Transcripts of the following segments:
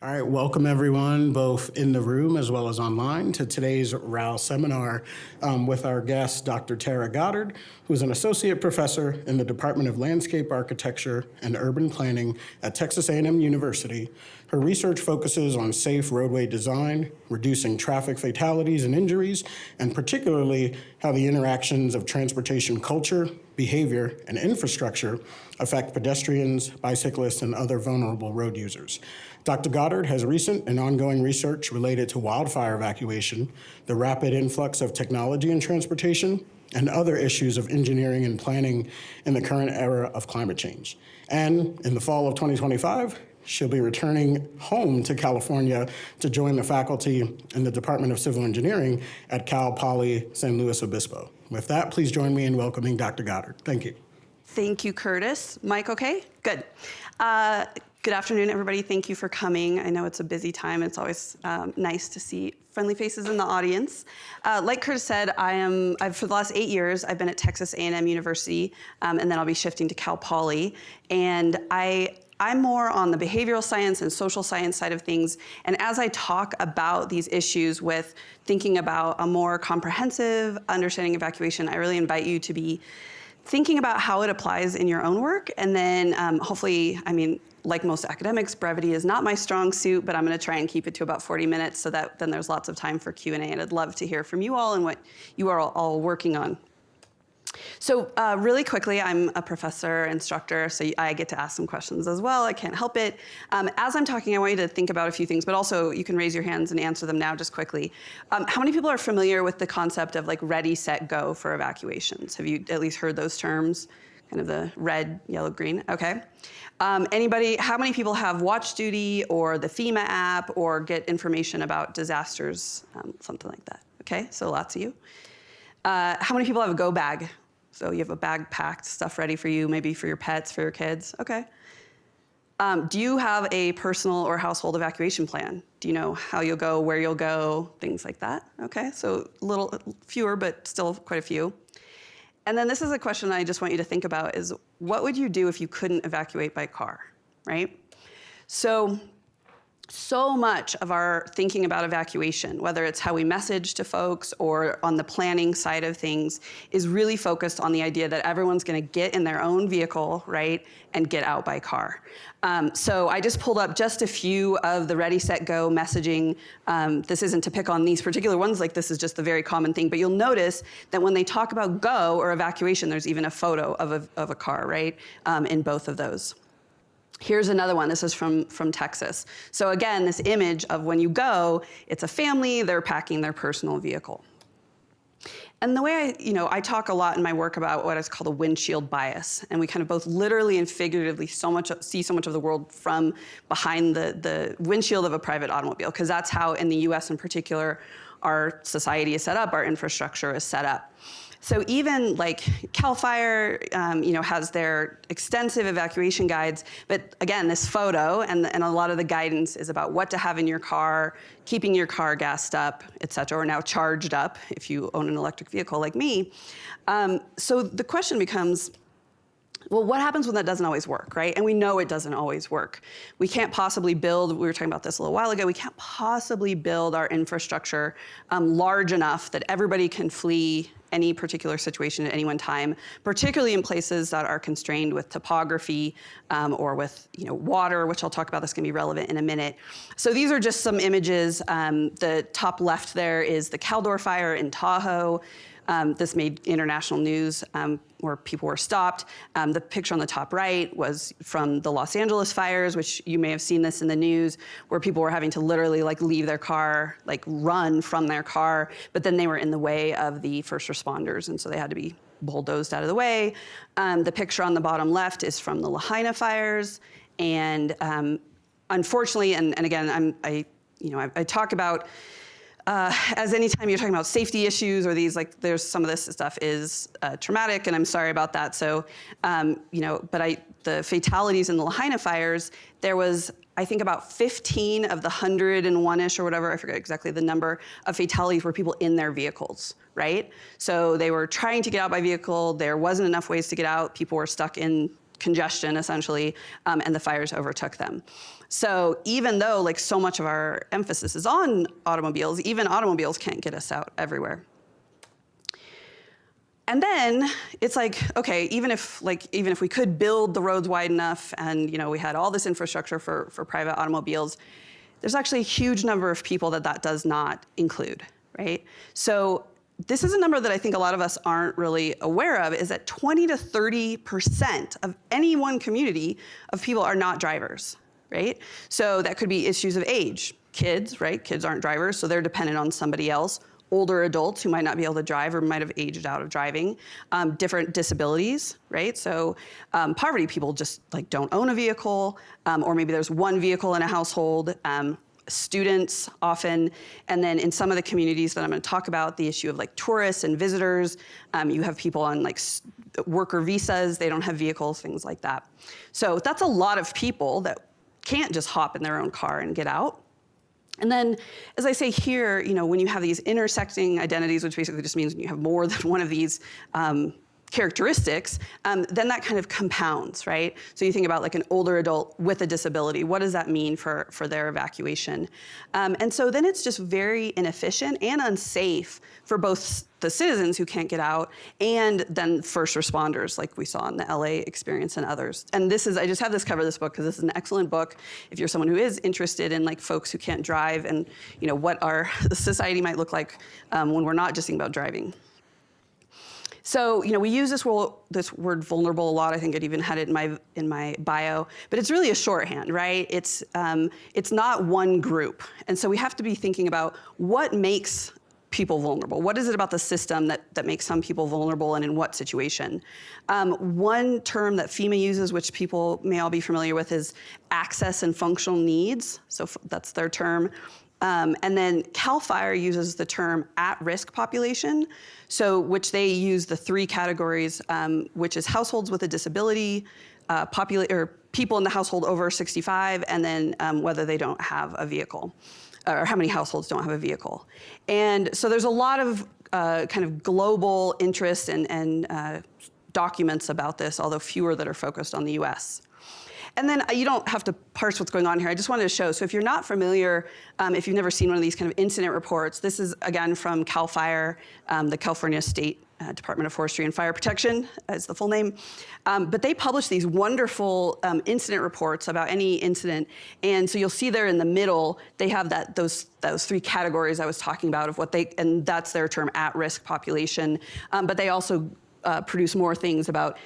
All right, welcome everyone, both in the room as well as online, to today's RAL seminar with our guest, Dr. Tara Goddard, who is an associate professor in the Department of Landscape Architecture and Urban Planning at Texas A&M University. Her research focuses on safe roadway design, reducing traffic fatalities and injuries, and particularly how the interactions of transportation culture, behavior, and infrastructure affect pedestrians, bicyclists, and other vulnerable road users. Dr. Goddard has recent and ongoing research related to wildfire evacuation, the rapid influx of technology in transportation, and other issues of engineering and planning in the current era of climate change. And in the fall of 2025, she'll be returning home to California to join the faculty in the Department of Civil Engineering at Cal Poly San Luis Obispo. With that, please join me in welcoming Dr. Goddard. Thank you. Thank you, Curtis. Mike, okay? Good. Good afternoon, everybody. Thank you for coming. I know it's a busy time. It's always nice to see friendly faces in the audience. Like Curtis said, for the last 8 years, I've been at Texas A&M University, and then I'll be shifting to Cal Poly. And I'm more on the behavioral science and social science side of things. And as I talk about these issues with thinking about a more comprehensive understanding of evacuation, I really invite you to be thinking about how it applies in your own work. And then hopefully, like most academics, brevity is not my strong suit, but I'm gonna try and keep it to about 40 minutes so that then there's lots of time for Q&A, and I'd love to hear from you all and what you are all working on. So really quickly, I'm a professor, instructor, so I get to ask some questions as well. I can't help it. As I'm talking, I want you to think about a few things, but also you can raise your hands and answer them now just quickly. How many people are familiar with the concept of like ready, set, go for evacuations? Have you at least heard those terms? Kind of the red, yellow, green, okay. Anybody, how many people have Watch Duty or the FEMA app or get information about disasters, something like that, okay? So lots of you. How many people have a go bag? So you have a bag packed, stuff ready for you, maybe for your pets, for your kids, okay. Do you have a personal or household evacuation plan? Do you know how you'll go, where you'll go, things like that? Okay, so a little fewer, but still quite a few. And then this is a question I just want you to think about is, what would you do if you couldn't evacuate by car, right? So much of our thinking about evacuation, whether it's how we message to folks or on the planning side of things, is really focused on the idea that everyone's gonna get in their own vehicle, right, and get out by car. So I just pulled up just a few of the ready, set, go messaging. This isn't to pick on these particular ones, like this is just the very common thing, but you'll notice that when they talk about go or evacuation, there's even a photo of a car, right, in both of those. Here's another one. This is from Texas. So again, this image of when you go, it's a family, they're packing their personal vehicle. And the way I talk a lot in my work about what is called a windshield bias, and we kind of both literally and figuratively see so much of the world from behind the windshield of a private automobile, because that's how, in the US in particular, our society is set up, our infrastructure is set up. So even like Cal Fire, has their extensive evacuation guides, but again, this photo and a lot of the guidance is about what to have in your car, keeping your car gassed up, et cetera, or now charged up if you own an electric vehicle like me. So the question becomes, well, what happens when that doesn't always work, right? And we know it doesn't always work. We can't possibly build, we were talking about this a little while ago, we can't possibly build our infrastructure large enough that everybody can flee any particular situation at any one time, particularly in places that are constrained with topography or with water, which I'll talk about. That's gonna be relevant in a minute. So these are just some images. The top left there is the Caldor fire in Tahoe. This made international news where people were stopped. The picture on the top right was from the Los Angeles fires, which you may have seen this in the news, where people were having to literally leave their car, run from their car, but then they were in the way of the first responders, and so they had to be bulldozed out of the way. The picture on the bottom left is from the Lahaina fires, and unfortunately, and again, I talk about as anytime you're talking about safety issues or these, there's some of this stuff is traumatic, and I'm sorry about that. So, the fatalities in the Lahaina fires, there was, I think, about 15 of the 101-ish or whatever, I forget exactly the number, of fatalities were people in their vehicles, right? So they were trying to get out by vehicle, there wasn't enough ways to get out, people were stuck in congestion essentially, and the fires overtook them. So even though like so much of our emphasis is on automobiles, even automobiles can't get us out everywhere. And then it's like, okay, even if we could build the roads wide enough and we had all this infrastructure for private automobiles, there's actually a huge number of people that does not include, right? So this is a number that I think a lot of us aren't really aware of, is that 20 to 30% of any one community of people are not drivers, right? So that could be issues of age. Kids, right? Kids aren't drivers, so they're dependent on somebody else. Older adults who might not be able to drive or might have aged out of driving. Different disabilities, right? So poverty, people just like don't own a vehicle, or maybe there's one vehicle in a household. Students often, and then in some of the communities that I'm going to talk about, the issue of like tourists and visitors. You have people on like worker visas, they don't have vehicles, things like that. So that's a lot of people that can't just hop in their own car and get out. And then, as I say here, when you have these intersecting identities, which basically just means when you have more than one of these characteristics, then that kind of compounds, right? So you think about like an older adult with a disability. What does that mean for their evacuation? And so then it's just very inefficient and unsafe for both the citizens who can't get out and then first responders, like we saw in the LA experience and others. And I just have this cover this book because this is an excellent book if you're someone who is interested in like folks who can't drive and what the society might look like when we're not just thinking about driving. So, we use this word vulnerable a lot. I think it even had it in my bio, but it's really a shorthand, right? It's not one group. And so we have to be thinking about what makes people vulnerable. What is it about the system that makes some people vulnerable and in what situation? One term that FEMA uses, which people may all be familiar with, is access and functional needs. So that's their term. And then CAL FIRE uses the term at-risk population, so which they use the three categories, which is households with a disability, or people in the household over 65, and then whether they don't have a vehicle, or how many households don't have a vehicle. And so there's a lot of kind of global interest and documents about this, although fewer that are focused on the US. And then you don't have to parse what's going on here. I just wanted to show. So if you're not familiar, if you've never seen one of these kind of incident reports, this is, again, from CAL FIRE, the California State Department of Forestry and Fire Protection is the full name. But they publish these wonderful incident reports about any incident. And so you'll see there in the middle, they have those three categories I was talking about of and that's their term, at-risk population. But they also produce more things about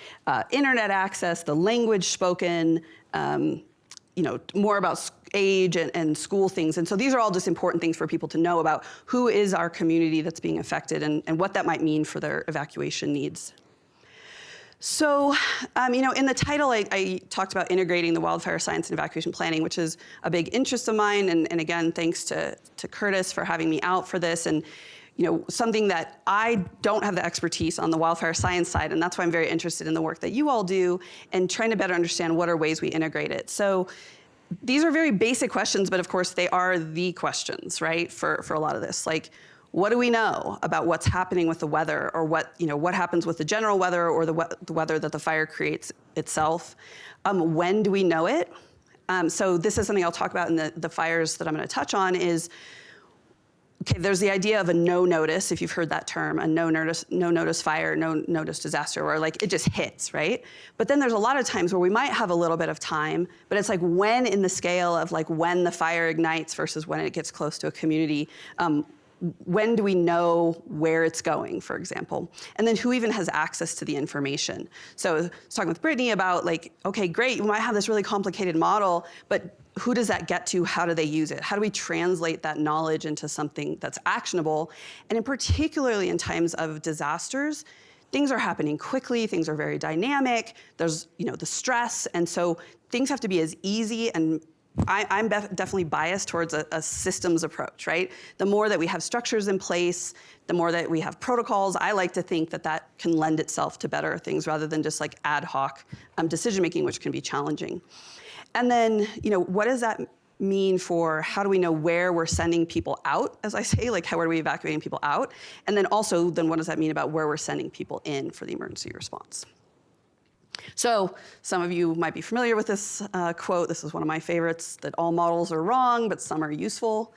internet access, the language spoken, more about age and school things. And so these are all just important things for people to know about who is our community that's being affected and what that might mean for their evacuation needs. So, in the title, I talked about integrating the wildfire science and evacuation planning, which is a big interest of mine. And again, thanks to Curtis for having me out for this. And something that I don't have the expertise on the wildfire science side, and that's why I'm very interested in the work that you all do and trying to better understand what are ways we integrate it. So these are very basic questions, but of course they are the questions, right, for a lot of this. Like, what do we know about what's happening with the weather, or what happens with the general weather or the weather that the fire creates itself? When do we know it? So this is something I'll talk about in the fires that I'm going to touch on is, okay, there's the idea of a no notice, if you've heard that term, a no notice fire, no notice disaster, where like it just hits, right? But then there's a lot of times where we might have a little bit of time, but it's like when in the scale of like when the fire ignites versus when it gets close to a community, when do we know where it's going, for example? And then who even has access to the information? So I was talking with Brittany about like, okay, great, we might have this really complicated model, but who does that get to? How do they use it? How do we translate that knowledge into something that's actionable? And in particularly in times of disasters, things are happening quickly, things are very dynamic, there's the stress, and so things have to be as easy, and I'm definitely biased towards a systems approach, right? The more that we have structures in place, the more that we have protocols, I like to think that can lend itself to better things rather than just like ad hoc decision-making, which can be challenging. And then, what does that mean for how do we know where we're sending people out, as I say, like how are we evacuating people out? And then also, what does that mean about where we're sending people in for the emergency response? So some of you might be familiar with this quote. This is one of my favorites, that all models are wrong, but some are useful.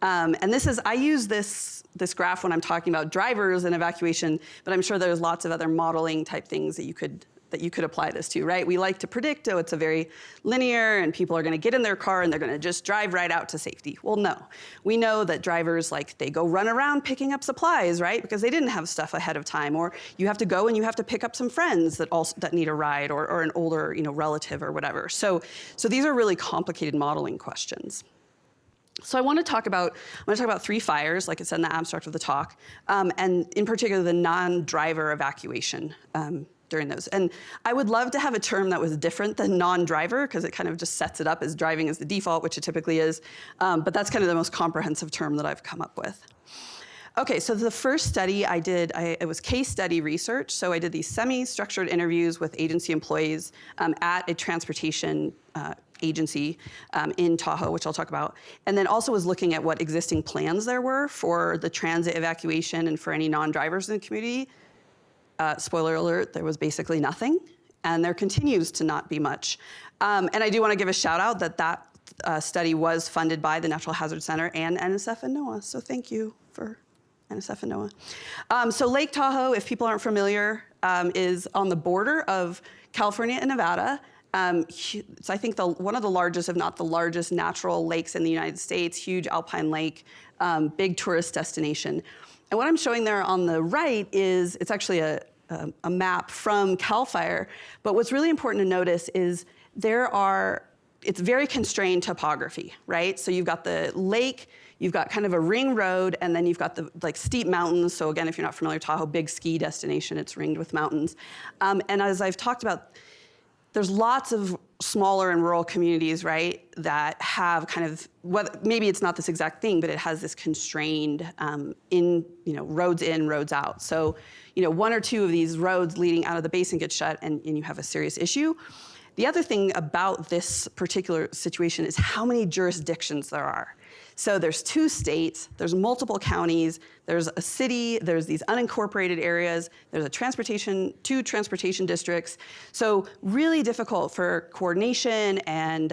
And I use this graph when I'm talking about drivers and evacuation, but I'm sure there's lots of other modeling type things that you could apply this to, right? We like to predict, oh, it's a very linear and people are gonna get in their car and they're gonna just drive right out to safety. Well, no. We know that drivers, they go run around picking up supplies, right? Because they didn't have stuff ahead of time, or you have to go and you have to pick up some friends that need a ride, or an older, relative or whatever. So these are really complicated modeling questions. So I want to talk about 3 fires, like it said in the abstract of the talk, and in particular the non-driver evacuation during those. And I would love to have a term that was different than non-driver, because it kind of just sets it up as driving as the default, which it typically is. But that's kind of the most comprehensive term that I've come up with. Okay, so the first study I did, it was case study research. So I did these semi-structured interviews with agency employees at a transportation agency in Tahoe, which I'll talk about, and then also was looking at what existing plans there were for the transit evacuation and for any non-drivers in the community. Spoiler alert, there was basically nothing, and there continues to not be much. And I do want to give a shout out that study was funded by the Natural Hazard Center and NSF and NOAA, so thank you for NSF and NOAA. So Lake Tahoe, if people aren't familiar, is on the border of California and Nevada. It's, I think, one of the largest, if not the largest, natural lakes in the United States, huge alpine lake, big tourist destination. And what I'm showing there on the right is, it's actually a map from CAL FIRE, but what's really important to notice is it's very constrained topography, right? So you've got the lake, you've got kind of a ring road, and then you've got the steep mountains. So again, if you're not familiar with Tahoe, big ski destination, it's ringed with mountains. And as I've talked about, there's lots of smaller and rural communities, right, that have kind of, maybe it's not this exact thing, but it has this constrained roads in, roads out. So, 1 or 2 of these roads leading out of the basin get shut, and you have a serious issue. The other thing about this particular situation is how many jurisdictions there are. So there's 2 states, there's multiple counties, there's a city, there's these unincorporated areas, there's 2 transportation districts. So really difficult for coordination and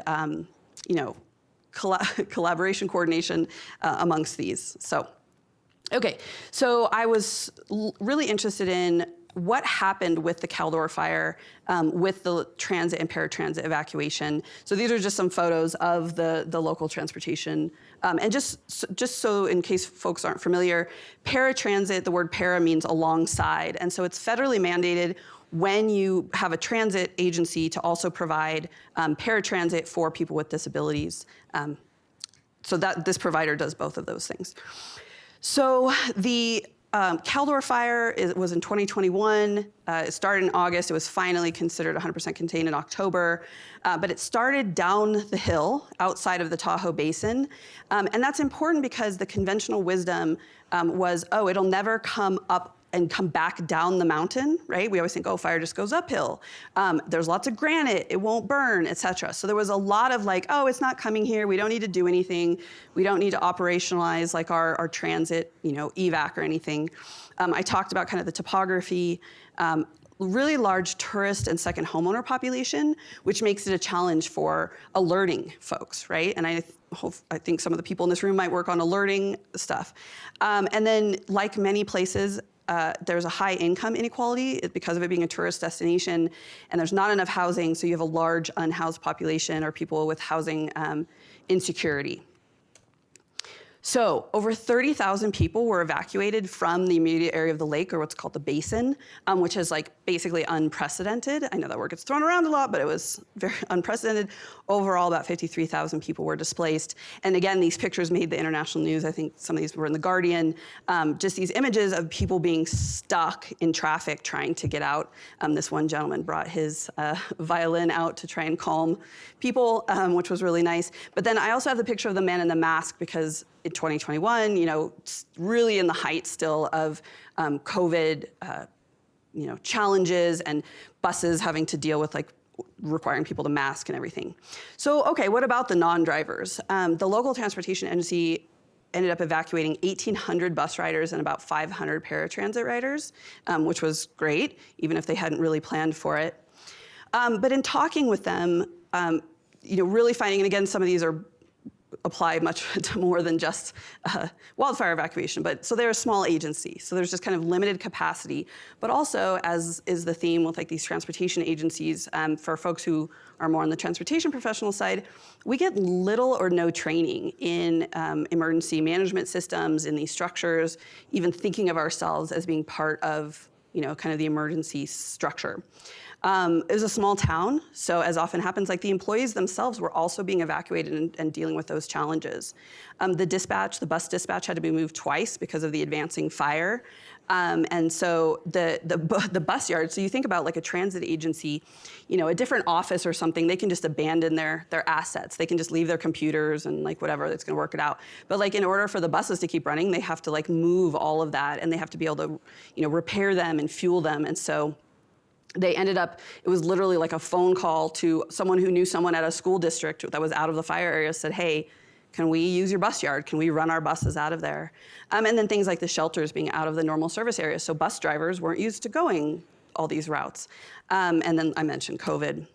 collaboration coordination amongst these. So, okay, so I was really interested in what happened with the Caldor fire with the transit and paratransit evacuation. So these are just some photos of the local transportation. And just so in case folks aren't familiar, paratransit, the word para means alongside. And so it's federally mandated when you have a transit agency to also provide paratransit for people with disabilities. So that this provider does both of those things. So the Caldor fire was in 2021. It started in August. It was finally considered 100% contained in October. But it started down the hill outside of the Tahoe Basin. And that's important because the conventional wisdom was, oh, it'll never come up and come back down the mountain, right? We always think, oh, fire just goes uphill. There's lots of granite, it won't burn, et cetera. So there was a lot of oh, it's not coming here, we don't need to do anything, we don't need to operationalize our transit, evac or anything. I talked about kind of the topography, really large tourist and second homeowner population, which makes it a challenge for alerting folks, right? And I think some of the people in this room might work on alerting stuff. And then, like many places, there's a high income inequality because of it being a tourist destination, and there's not enough housing, so you have a large unhoused population or people with housing insecurity. So over 30,000 people were evacuated from the immediate area of the lake, or what's called the basin, which is basically unprecedented. I know that word gets thrown around a lot, but it was very unprecedented. Overall, about 53,000 people were displaced. And again, these pictures made the international news. I think some of these were in The Guardian. Just these images of people being stuck in traffic trying to get out. This one gentleman brought his violin out to try and calm people, which was really nice. But then I also have the picture of the man in the mask because in 2021, it's really in the height still of COVID, challenges and buses having to deal with requiring people to mask and everything. So, okay, what about the non-drivers? The local transportation agency ended up evacuating 1,800 bus riders and about 500 paratransit riders, which was great, even if they hadn't really planned for it. But in talking with them, really finding, and again, some of these apply much to more than just wildfire evacuation, but so they're a small agency. So there's just kind of limited capacity, but also, as is the theme with like these transportation agencies, for folks who are more on the transportation professional side, we get little or no training in emergency management systems, in these structures, even thinking of ourselves as being part of, kind of the emergency structure. It was a small town, so as often happens, like the employees themselves were also being evacuated and dealing with those challenges. The bus dispatch had to be moved twice because of the advancing fire. And so the bus yard, so you think about like a transit agency, a different office or something, they can just abandon their assets. They can just leave their computers and like whatever, that's gonna work it out. But like in order for the buses to keep running, they have to like move all of that, and they have to be able to, repair them and fuel them. And so they ended up, it was literally like a phone call to someone who knew someone at a school district that was out of the fire area, said, hey, can we use your bus yard? Can we run our buses out of there? And then things like the shelters being out of the normal service area. So bus drivers weren't used to going all these routes. And then I mentioned COVID.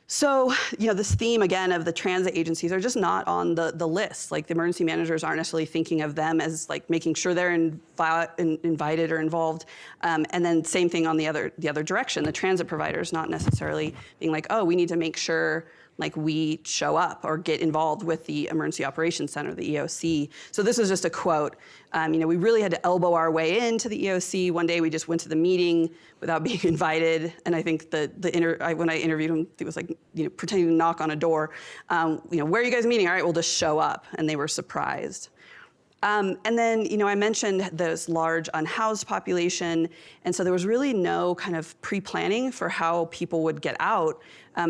So, this theme, again, of the transit agencies are just not on the list. Like, the emergency managers aren't necessarily thinking of them as, like, making sure they're invited or involved. And then same thing on the other direction. The transit providers not necessarily being like, oh, we need to make sure, like, we show up or get involved with the Emergency Operations Center, the EOC. So this was just a quote. We really had to elbow our way into the EOC. One day we just went to the meeting without being invited. And I think when I interviewed him, he was like, pretending to knock on a door. Where are you guys meeting? All right, we'll just show up. And they were surprised. And then, I mentioned this large unhoused population, and so there was really no kind of pre-planning for how people would get out.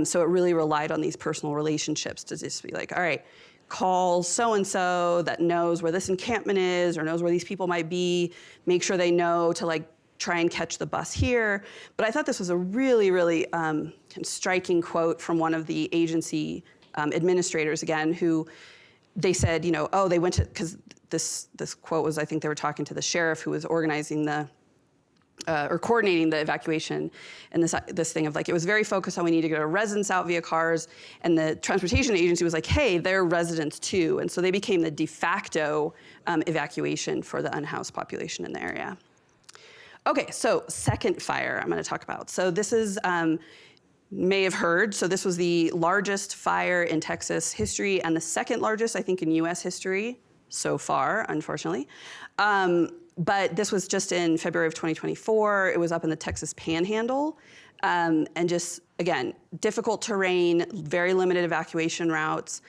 So it really relied on these personal relationships to just be like, all right, call so-and-so that knows where this encampment is or knows where these people might be, make sure they know to like try and catch the bus here. But I thought this was a really, really striking quote from one of the agency administrators, again, who they said, they went to, because this quote was, I think they were talking to the sheriff who was organizing or coordinating the evacuation, and this thing of like, it was very focused on we need to get our residents out via cars, and the transportation agency was like, hey, they're residents too, and so they became the de facto evacuation for the unhoused population in the area. Okay, so second fire I'm gonna talk about. So this is, may have heard, so this was the largest fire in Texas history and the second largest, I think, in US history so far, unfortunately. But this was just in February of 2024. It was up in the Texas Panhandle. And just, again, difficult terrain, very limited evacuation routes.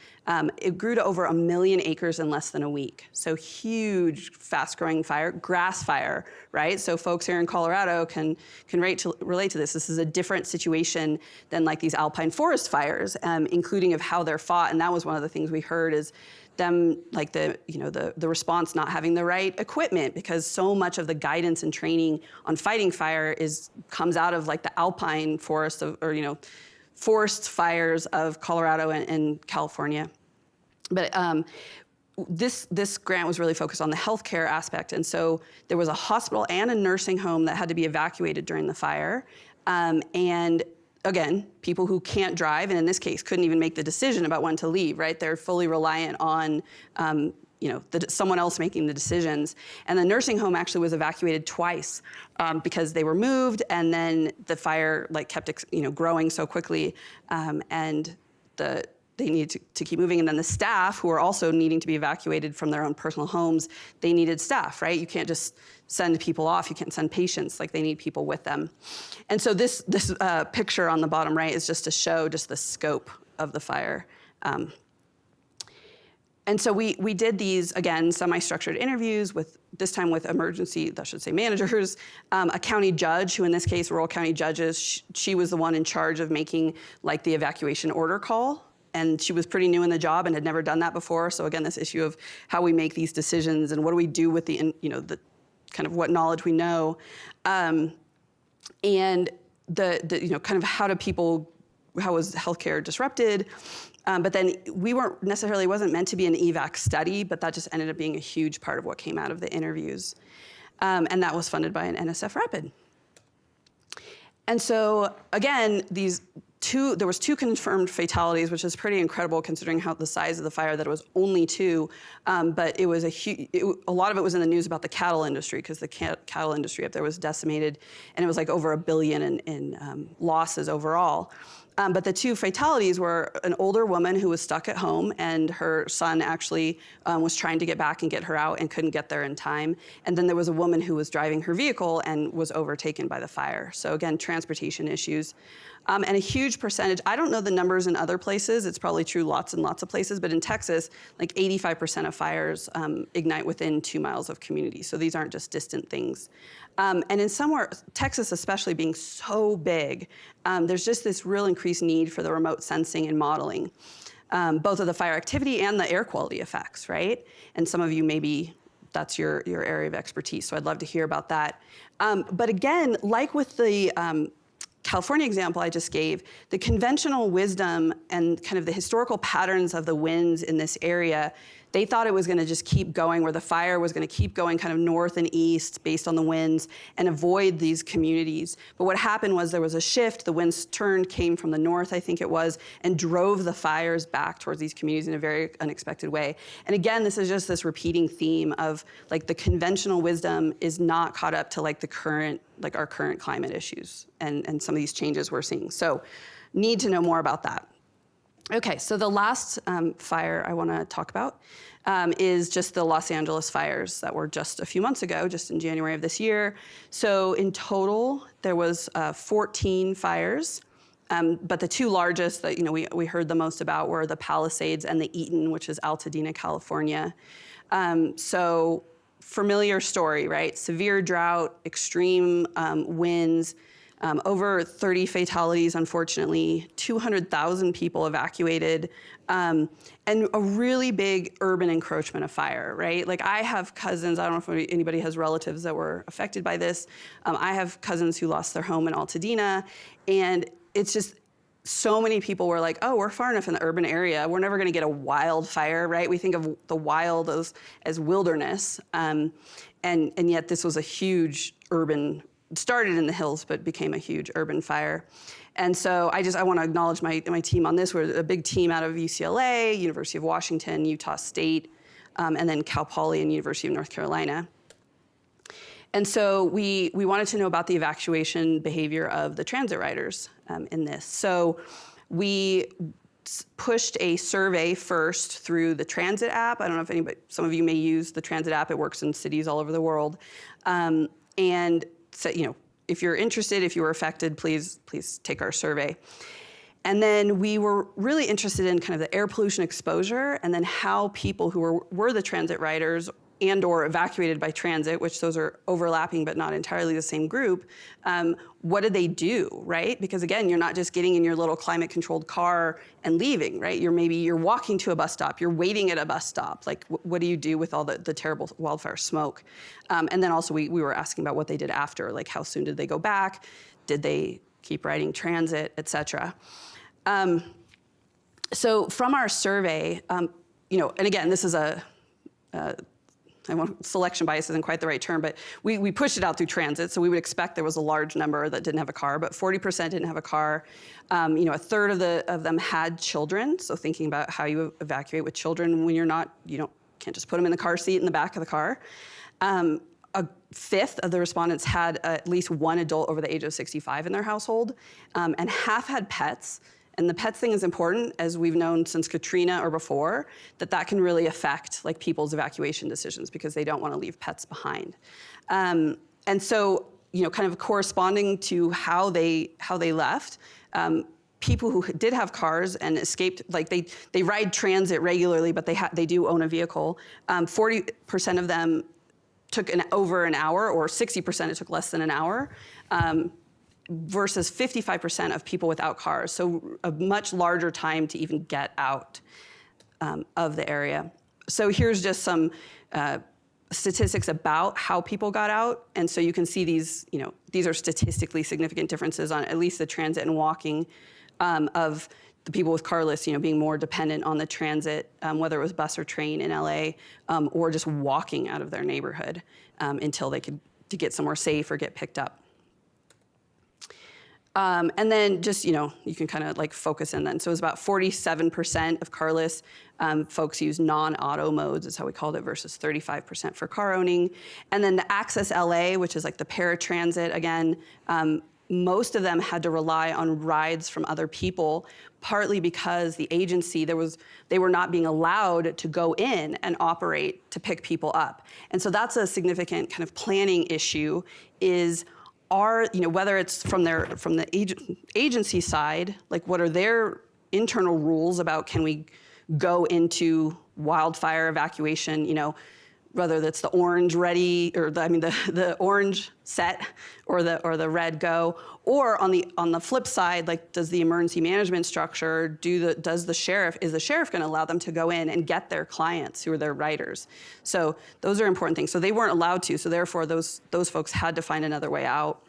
It grew to over 1 million acres in less than a week. So huge, fast-growing fire, grass fire, right? So folks here in Colorado can relate to this. This is a different situation than like these alpine forest fires, including of how they're fought. And that was one of the things we heard is them, like the response not having the right equipment, because so much of the guidance and training on fighting fire comes out of like the alpine forest forest fires of Colorado and California. But this grant was really focused on the healthcare aspect, and so there was a hospital and a nursing home that had to be evacuated during the fire, and again, people who can't drive, and in this case, couldn't even make the decision about when to leave, right? They're fully reliant on, someone else making the decisions. And the nursing home actually was evacuated twice because they were moved, and then the fire kept, growing so quickly, and they needed to keep moving. And then the staff, who are also needing to be evacuated from their own personal homes, they needed staff, right? You can't just send people off. You can't send patients. Like, they need people with them. And so this picture on the bottom right is just to show just the scope of the fire. And so we did these, again, semi-structured interviews this time with emergency, managers, a county judge, who in this case, rural county judges, she was the one in charge of making the evacuation order call. And she was pretty new in the job and had never done that before. So again, this issue of how we make these decisions and what do we do with the kind of what knowledge we know, and the kind of how was healthcare disrupted. But then wasn't meant to be an evac study, but that just ended up being a huge part of what came out of the interviews. And that was funded by an NSF Rapid. And so again, there was two confirmed fatalities, which is pretty incredible considering how the size of the fire, that it was only two, but it was a lot of it was in the news about the cattle industry, because the cattle industry up there was decimated, and it was like over $1 billion in losses overall. But the two fatalities were an older woman who was stuck at home, and her son actually was trying to get back and get her out and couldn't get there in time. And then there was a woman who was driving her vehicle and was overtaken by the fire. So again, transportation issues. And a huge percentage, I don't know the numbers in other places, it's probably true lots and lots of places, but in Texas, like 85% of fires ignite within 2 miles of communities. So these aren't just distant things. And in somewhere, Texas especially being so big, there's just this real increased need for the remote sensing and modeling, both of the fire activity and the air quality effects, right? And some of you maybe that's your area of expertise, so I'd love to hear about that. But again, like with the California example I just gave, the conventional wisdom and kind of the historical patterns of the winds in this area, they thought it was gonna just keep going, where the fire was gonna keep going kind of north and east based on the winds and avoid these communities. But what happened was there was a shift, the winds turned, came from the north, I think it was, and drove the fires back towards these communities in a very unexpected way. And again, this is just this repeating theme of like the conventional wisdom is not caught up to like the current, like our current climate issues and some of these changes we're seeing. So need to know more about that. Okay, so the last fire I want to talk about is just the Los Angeles fires that were just a few months ago, just in January of this year. So in total, there was 14 fires, but the two largest that we heard the most about were the Palisades and the Eaton, which is Altadena, California. So familiar story, right? Severe drought, extreme winds. Over 30 fatalities, unfortunately, 200,000 people evacuated, and a really big urban encroachment of fire, right? Like I have cousins, I don't know if anybody has relatives that were affected by this. I have cousins who lost their home in Altadena, and it's just, so many people were like, oh, we're far enough in the urban area, we're never gonna get a wildfire, right? We think of the wild as wilderness, and yet this was a huge urban, started in the hills, but became a huge urban fire. And so I want to acknowledge my team on this. We're a big team out of UCLA, University of Washington, Utah State, and then Cal Poly and University of North Carolina. And so we wanted to know about the evacuation behavior of the transit riders in this. So we pushed a survey first through the transit app. I don't know if some of you may use the transit app. It works in cities all over the world. And so, if you're interested, if you were affected, please take our survey. And then we were really interested in kind of the air pollution exposure and then how people who were the transit riders and or evacuated by transit, which those are overlapping but not entirely the same group, what did they do, right? Because again, you're not just getting in your little climate controlled car and leaving, right? You're walking to a bus stop, you're waiting at a bus stop. Like what do you do with all the terrible wildfire smoke? And then also we were asking about what they did after, like how soon did they go back? Did they keep riding transit, et cetera? So from our survey, and again, this is selection bias isn't quite the right term, but we pushed it out through transit, so we would expect there was a large number that didn't have a car, but 40% didn't have a car. A third of them had children, so thinking about how you evacuate with children when you can't just put them in the car seat in the back of the car. A fifth of the respondents had at least one adult over the age of 65 in their household, and half had pets. And the pets thing is important, as we've known since Katrina or before, that can really affect like people's evacuation decisions because they don't want to leave pets behind. And so, kind of corresponding to how they left, people who did have cars and escaped, like they ride transit regularly, but they do own a vehicle. 40% of them took over an hour, or 60% it took less than an hour. Versus 55% of people without cars. So a much larger time to even get out of the area. So here's just some statistics about how people got out. And so you can see these are statistically significant differences on at least the transit and walking of the people with carless, being more dependent on the transit, whether it was bus or train in LA, or just walking out of their neighborhood until they could to get somewhere safe or get picked up. And then just, you can kind of like focus in then. So it's about 47% of carless folks use non-auto modes, is how we called it, versus 35% for car owning. And then the Access LA, which is like the paratransit, again, most of them had to rely on rides from other people, partly because the agency, they were not being allowed to go in and operate to pick people up. And so that's a significant kind of planning issue, is whether it's from the agency side, like what are their internal rules about can we go into wildfire evacuation, whether that's the orange ready or the orange set or the red go, or on the flip side, like does the emergency management structure is the sheriff going to allow them to go in and get their clients who are their riders? So those are important things. So they weren't allowed to, so therefore those folks had to find another way out.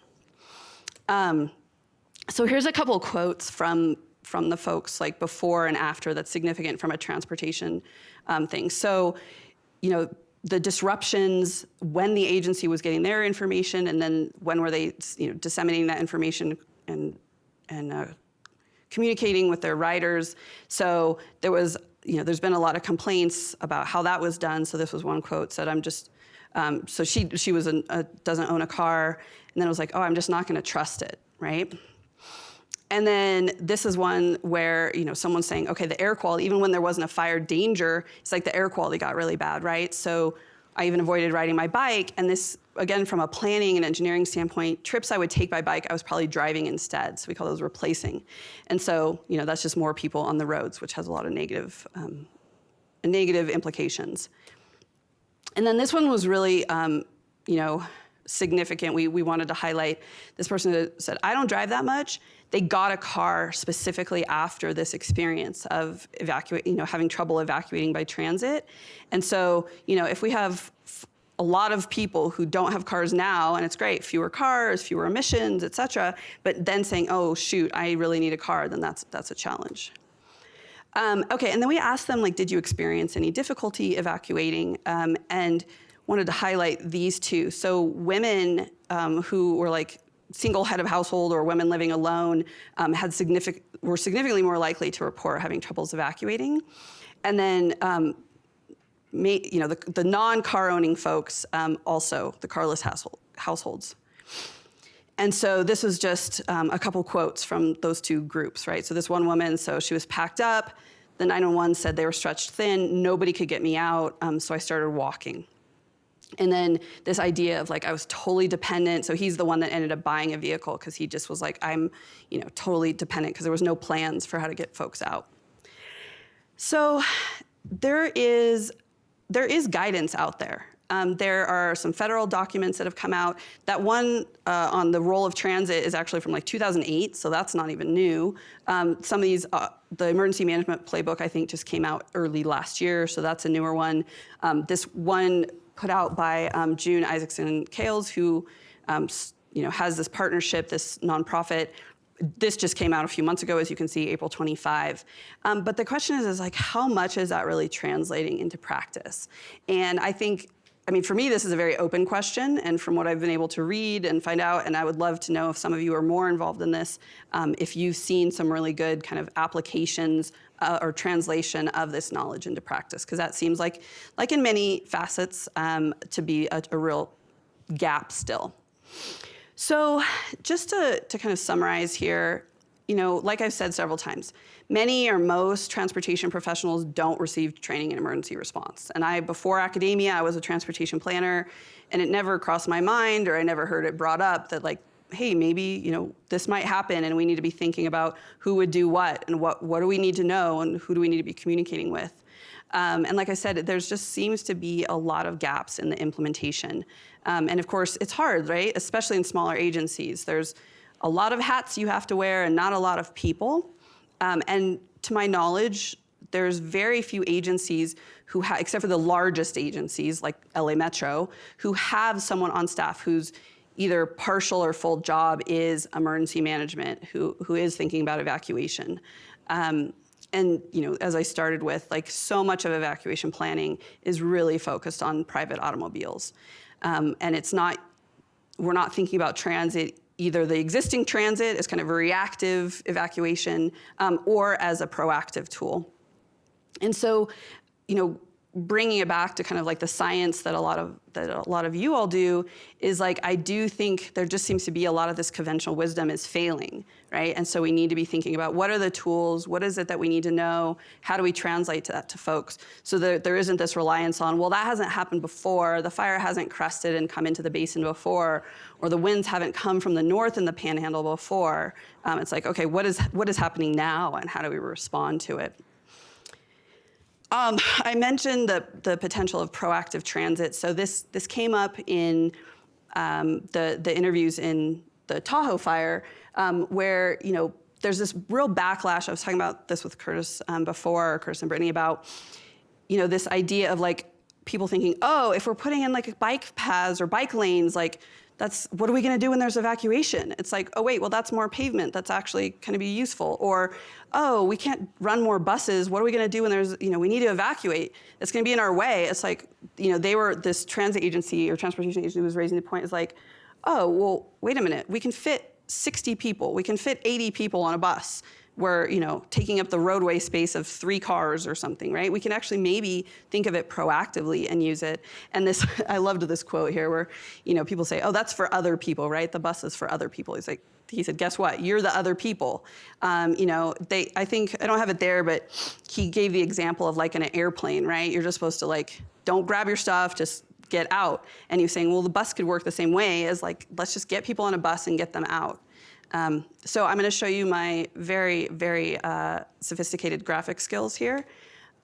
So here's a couple of quotes from the folks like before and after that's significant from a transportation thing. So, the disruptions when the agency was getting their information, and then when were they, disseminating that information and communicating with their riders. So there was, there's been a lot of complaints about how that was done. So this was one quote said, so she was doesn't own a car, and then it was like, oh, I'm just not going to trust it, right? And then this is one where, someone's saying, okay, the air quality, even when there wasn't a fire danger, it's like the air quality got really bad, right? So I even avoided riding my bike. And this, again, from a planning and engineering standpoint, trips I would take by bike, I was probably driving instead. So we call those replacing. And so, that's just more people on the roads, which has a lot of negative implications. And then this one was really, significant. We wanted to highlight this person that said, I don't drive that much. They got a car specifically after this experience of having trouble evacuating by transit. And so, if we have a lot of people who don't have cars now, and it's great, fewer cars, fewer emissions, et cetera, but then saying, oh, shoot, I really need a car, then that's a challenge. Okay, and then we asked them, did you experience any difficulty evacuating? And wanted to highlight these two. So women who were single head of household or women living alone were significantly more likely to report having troubles evacuating. And then the non-car owning folks, also the carless households. And so this was just a couple quotes from those two groups, right? So this one woman, so she was packed up, the 911 said they were stretched thin, nobody could get me out, so I started walking. And then this idea of I was totally dependent. So he's the one that ended up buying a vehicle because he just was like, I'm, totally dependent because there was no plans for how to get folks out. So there is guidance out there. There are some federal documents that have come out. That one on the role of transit is actually from 2008, so that's not even new. Some of these, the emergency management playbook, I think, just came out early last year, so that's a newer one. This one put out by June Isaacson Kales, who has this partnership, this nonprofit. This just came out a few months ago, as you can see, April 25. But the question is how much is that really translating into practice? And for me, this is a very open question, and from what I've been able to read and find out, and I would love to know if some of you are more involved in this, if you've seen some really good kind of applications or translation of this knowledge into practice, because that seems like in many facets to be a real gap still. So just to kind of summarize here, like I've said several times, many or most transportation professionals don't receive training in emergency response. And before academia, I was a transportation planner, and it never crossed my mind, or I never heard it brought up that hey, maybe, this might happen, and we need to be thinking about who would do what, and what do we need to know, and who do we need to be communicating with. And like I said, there's just seems to be a lot of gaps in the implementation. And of course, it's hard, right? Especially in smaller agencies. There's a lot of hats you have to wear and not a lot of people. And to my knowledge, there's very few agencies who except for the largest agencies like LA Metro, who have someone on staff who's either partial or full job is emergency management, who is thinking about evacuation. And as I started with, so much of evacuation planning is really focused on private automobiles. And we're not thinking about transit either the existing transit as kind of a reactive evacuation or as a proactive tool. And so, bringing it back to kind of like the science that a lot of you all do is like, I do think there just seems to be a lot of this conventional wisdom is failing, right? And so we need to be thinking about what are the tools, what is it that we need to know, how do we translate that to folks so that there isn't this reliance on, well, that hasn't happened before, the fire hasn't crested and come into the basin before, or the winds haven't come from the north in the Panhandle before. It's like, okay, what is happening now and how do we respond to it? I mentioned the potential of proactive transit. So this came up in the interviews in the Tahoe fire, where there's this real backlash. I was talking about this with Curtis before, Curtis and Brittany, about this idea of like people thinking, oh, if we're putting in like bike paths or bike lanes, like what are we going to do when there's evacuation? It's like, oh, wait, well, that's more pavement. That's actually going to be useful. Or, oh, we can't run more buses. What are we going to do when there's, we need to evacuate? It's going to be in our way. It's like, this transit agency or transportation agency was raising the point is like, oh, well, wait a minute. We can fit 60 people. We can fit 80 people on a bus. We're, taking up the roadway space of 3 cars or something, right? We can actually maybe think of it proactively and use it. And this, I loved this quote here where, people say, oh, that's for other people, right? The bus is for other people. He said, guess what? You're the other people. I think, I don't have it there, but he gave the example of like an airplane, right? You're just supposed to like, don't grab your stuff, just get out. And he was saying, well, the bus could work the same way as like, let's just get people on a bus and get them out. So I'm going to show you my very, very sophisticated graphic skills here.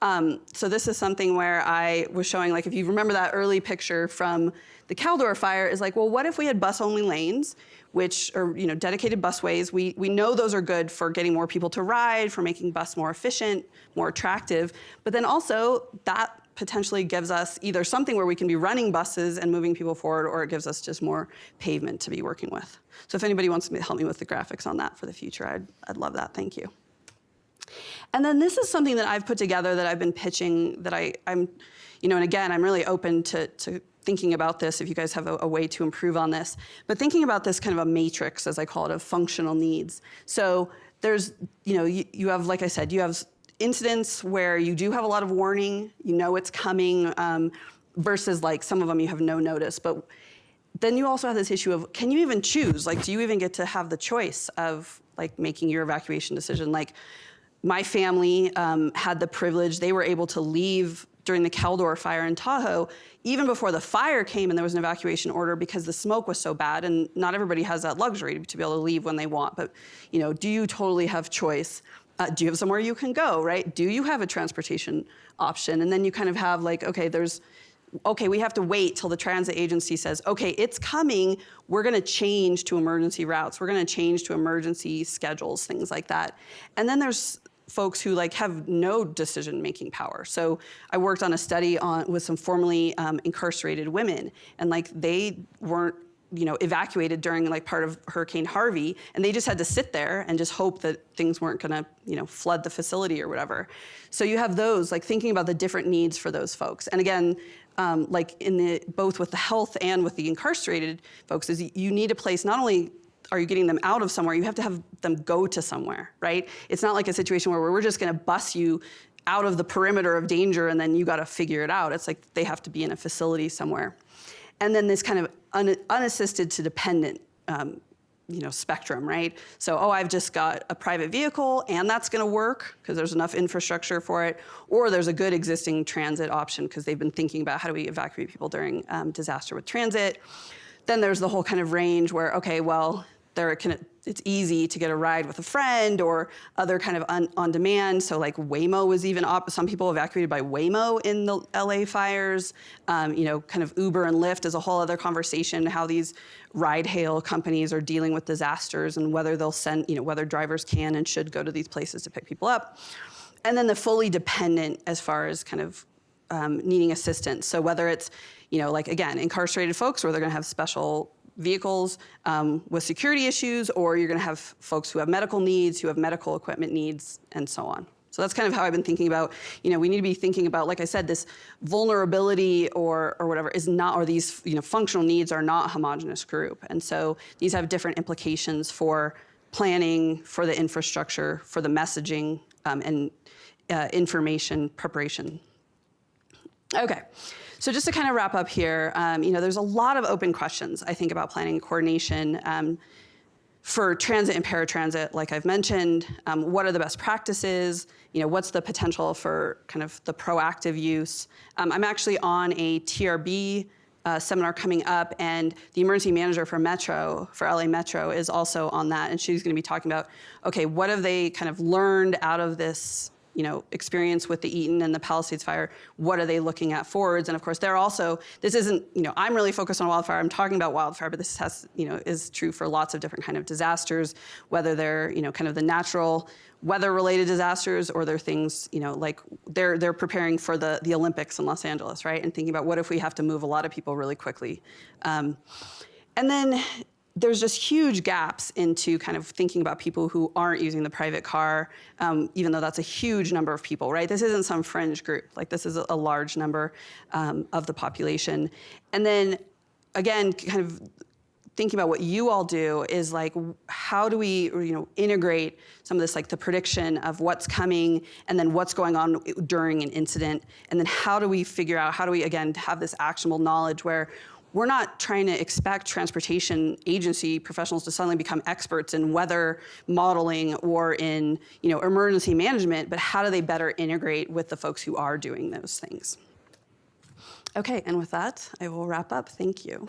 So this is something where I was showing, like, if you remember that early picture from the Caldor fire, is like, well, what if we had bus-only lanes, which are dedicated busways? We know those are good for getting more people to ride, for making bus more efficient, more attractive. But then also that potentially gives us either something where we can be running buses and moving people forward, or it gives us just more pavement to be working with. So if anybody wants to help me with the graphics on that for the future, I'd love that. Thank you. And then this is something that I've put together that I've been pitching that I'm, and again, I'm really open to thinking about this if you guys have a way to improve on this. But thinking about this kind of a matrix, as I call it, of functional needs. So there's, you have, like I said, you have incidents where you do have a lot of warning, it's coming, versus like some of them you have no notice. But then you also have this issue of, can you even choose? Like, do you even get to have the choice of like making your evacuation decision? Like my family had the privilege, they were able to leave during the Caldor fire in Tahoe, even before the fire came and there was an evacuation order, because the smoke was so bad, and not everybody has that luxury to be able to leave when they want. But do you totally have choice? Do you have somewhere you can go, right? Do you have a transportation option? And then you kind of have like, okay, we have to wait till the transit agency says, okay, it's coming. We're going to change to emergency routes. We're going to change to emergency schedules, things like that. And then there's folks who like have no decision-making power. So I worked on a study with some formerly incarcerated women, and like they weren't evacuated during like part of Hurricane Harvey, and they just had to sit there and just hope that things weren't gonna, flood the facility or whatever. So you have those, like thinking about the different needs for those folks. And again, like both with the health and with the incarcerated folks, is you need a place, not only are you getting them out of somewhere, you have to have them go to somewhere, right? It's not like a situation where we're just gonna bus you out of the perimeter of danger and then you gotta figure it out. It's like they have to be in a facility somewhere. And then this kind of unassisted to dependent, spectrum, right? So, I've just got a private vehicle and that's gonna work because there's enough infrastructure for it, or there's a good existing transit option because they've been thinking about how do we evacuate people during disaster with transit. Then there's the whole kind of range where, okay, well, it's easy to get a ride with a friend or other kind of on demand. So like Waymo was even some people evacuated by Waymo in the LA fires. Kind of Uber and Lyft is a whole other conversation, how these ride-hail companies are dealing with disasters and whether they'll send, whether drivers can and should go to these places to pick people up. And then the fully dependent as far as kind of needing assistance. So whether it's, like again, incarcerated folks where they're gonna have special vehicles with security issues, or you're gonna have folks who have medical needs, who have medical equipment needs, and so on. So that's kind of how I've been thinking about, we need to be thinking about, like I said, this vulnerability or whatever is not, or these, functional needs are not a homogenous group. And so these have different implications for planning, for the infrastructure, for the messaging, and information preparation. Okay. So just to kind of wrap up here, there's a lot of open questions, I think, about planning and coordination. For transit and paratransit, like I've mentioned, what are the best practices? What's the potential for kind of the proactive use? I'm actually on a TRB seminar coming up, and the emergency manager for LA Metro is also on that, and she's gonna be talking about, okay, what have they kind of learned out of this experience with the Eaton and the Palisades fire? What are they looking at forwards? And of course, they're also, this isn't, I'm really focused on wildfire. I'm talking about wildfire, but this has, is true for lots of different kind of disasters, whether they're, kind of the natural weather-related disasters, or they're things, like they're preparing for the Olympics in Los Angeles, right? And thinking about what if we have to move a lot of people really quickly. And then there's just huge gaps into kind of thinking about people who aren't using the private car, even though that's a huge number of people, right? This isn't some fringe group. Like, this is a large number of the population. And then, again, kind of thinking about what you all do is like, how do we, integrate some of this, like the prediction of what's coming and then what's going on during an incident, and then how do we figure out, how do we, again, have this actionable knowledge where we're not trying to expect transportation agency professionals to suddenly become experts in weather modeling or in, emergency management, but how do they better integrate with the folks who are doing those things? Okay, and with that, I will wrap up. Thank you.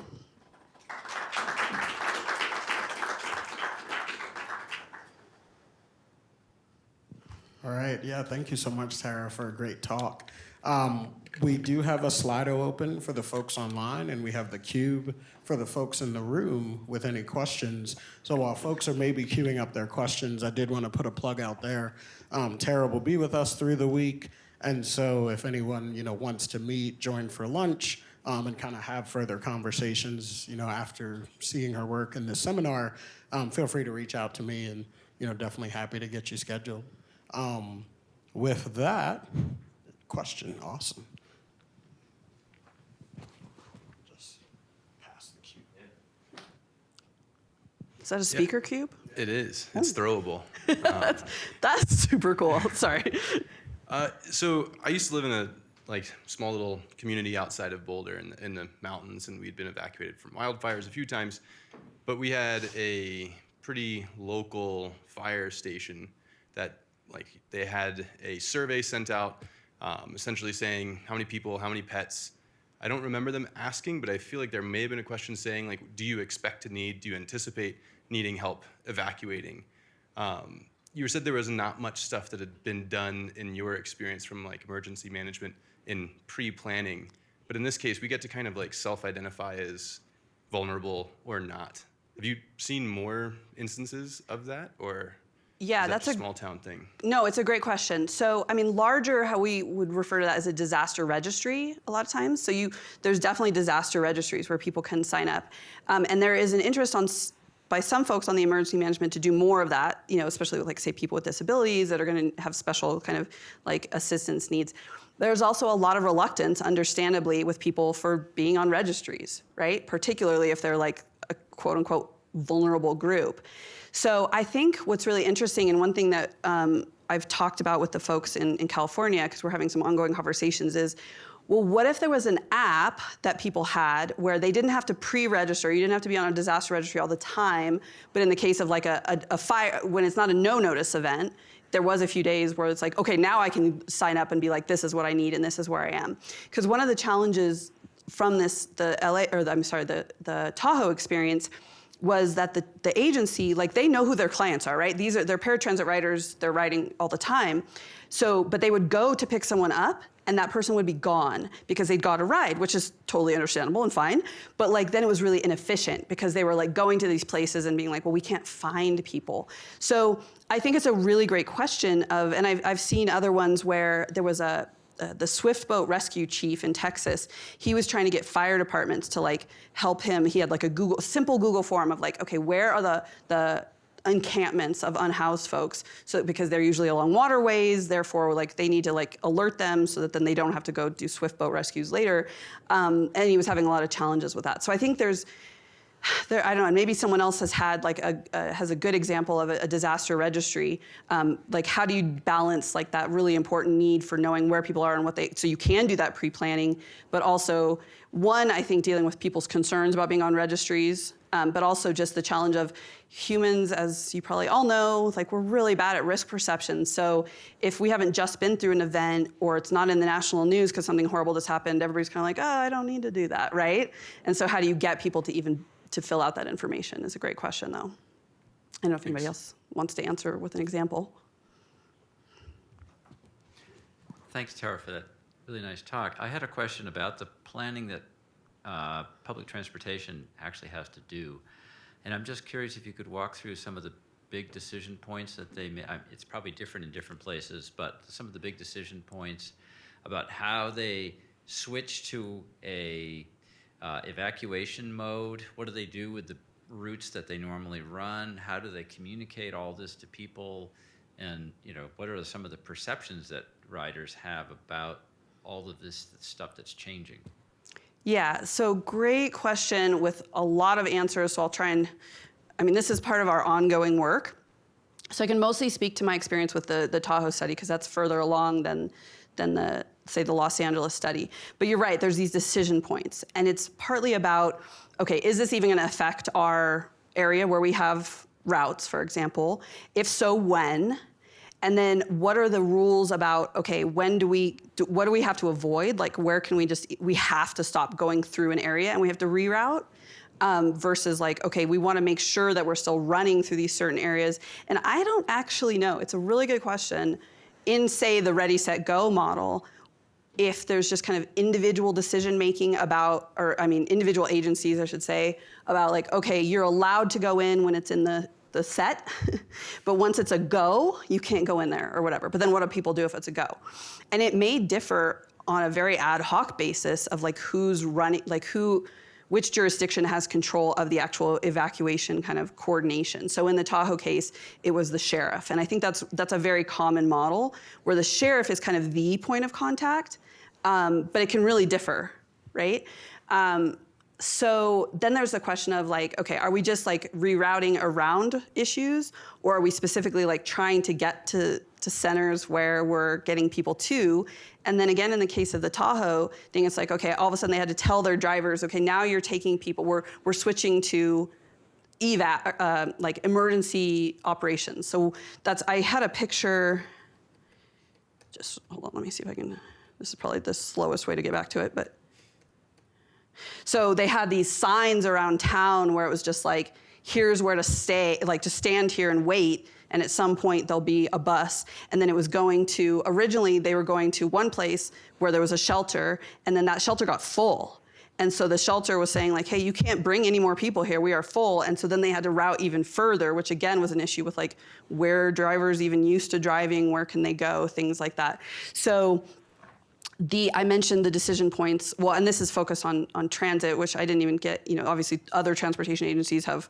All right, yeah, thank you so much, Tara, for a great talk. We do have a Slido open for the folks online, and we have the cube for the folks in the room with any questions. So while folks are maybe queuing up their questions, I did want to put a plug out there. Tara will be with us through the week, and so if anyone wants to meet, join for lunch, and kind of have further conversations, after seeing her work in this seminar, feel free to reach out to me, and definitely happy to get you scheduled. With that, question, awesome. Just pass the cube. Is that a speaker cube? It is. It's throwable. That's super cool. Sorry. So I used to live in a small little community outside of Boulder in the mountains, and we'd been evacuated from wildfires a few times, but we had a pretty local fire station that they had a survey sent out, essentially saying how many people, how many pets. I don't remember them asking, but I feel like there may have been a question saying, do you expect to need, do you anticipate needing help evacuating? You said there was not much stuff that had been done in your experience from emergency management in pre-planning, but in this case, we get to kind of self-identify as vulnerable or not. Have you seen more instances of that, or? Yeah, that's a small town thing. No, it's a great question. So, larger, how we would refer to that as a disaster registry a lot of times. So there's definitely disaster registries where people can sign up. And there is an interest by some folks on the emergency management to do more of that, especially with say people with disabilities that are gonna have special kind of assistance needs. There's also a lot of reluctance, understandably, with people for being on registries, right? Particularly if they're a quote unquote vulnerable group. So I think what's really interesting, and one thing that I've talked about with the folks in California, because we're having some ongoing conversations, is, well, what if there was an app that people had where they didn't have to pre-register, you didn't have to be on a disaster registry all the time, but in the case of a fire, when it's not a no-notice event, there was a few days where it's okay, now I can sign up and be this is what I need and this is where I am. Because one of the challenges from the Tahoe experience was that the agency, they know who their clients are, right? They're paratransit riders, they're riding all the time. So, but they would go to pick someone up and that person would be gone because they'd got a ride, which is totally understandable and fine. But then it was really inefficient because they were going to these places and being well, we can't find people. So I think it's a really great question and I've seen other ones where there was the Swift boat rescue chief in Texas, he was trying to get fire departments to help him. He had a simple Google form of okay, where are the encampments of unhoused folks, so because they're usually along waterways, therefore like they need to like alert them so that then they don't have to go do swift boat rescues later. And he was having a lot of challenges with that. So I think I don't know, maybe someone else has had like has a good example of a disaster registry. Like how do you balance like that really important need for knowing where people are and so you can do that pre-planning, but also one, I think dealing with people's concerns about being on registries, but also just the challenge of humans, as you probably all know, like we're really bad at risk perception. So if we haven't just been through an event or it's not in the national news because something horrible just happened, everybody's kind of like, oh, I don't need to do that, right? And so how do you get people to fill out that information is a great question, though. I don't know if anybody else wants to answer with an example. Thanks, Tara, for that really nice talk. I had a question about the planning that public transportation actually has to do. And I'm just curious if you could walk through some of the big decision points that they make. It's probably different in different places, but some of the big decision points about how they switch to a evacuation mode. What do they do with the routes that they normally run? How do they communicate all this to people? And what are some of the perceptions that riders have about all of this stuff that's changing? Yeah, so great question with a lot of answers. So I'll try and, this is part of our ongoing work. So I can mostly speak to my experience with the Tahoe study because that's further along than the Los Angeles study. But you're right, there's these decision points. And it's partly about, okay, is this even gonna affect our area where we have routes, for example? If so, when? And then what are the rules about, okay, what do we have to avoid? Like where can we have to stop going through an area and we have to reroute? Versus like, okay, we wanna make sure that we're still running through these certain areas. And I don't actually know, it's a really good question. In say the Ready, Set, Go model, if there's just kind of individual decision making about, individual agencies, I should say, about like, okay, you're allowed to go in when it's in the set, but once it's a go, you can't go in there or whatever. But then what do people do if it's a go? And it may differ on a very ad hoc basis of like who's running, like which jurisdiction has control of the actual evacuation kind of coordination. So in the Tahoe case, it was the sheriff. And I think that's a very common model where the sheriff is kind of the point of contact, but it can really differ, right? So then there's the question of like, okay, are we just like rerouting around issues, or are we specifically like trying to get to centers where we're getting people to? And then again, in the case of the Tahoe thing, it's like, okay, all of a sudden they had to tell their drivers, okay, now you're taking people, we're switching to like emergency operations. So I had a picture, just hold on, let me see if I can, this is probably the slowest way to get back to it, but. So they had these signs around town where it was just like, here's where to stay, like just stand here and wait, and at some point there'll be a bus. And then it was originally they were going to one place where there was a shelter, and then that shelter got full. And so the shelter was saying like, hey, you can't bring any more people here, we are full. And so then they had to route even further, which again was an issue with like where drivers even used to driving, where can they go, things like that. So I mentioned the decision points, well, and this is focused on transit, which I didn't even get, obviously other transportation agencies have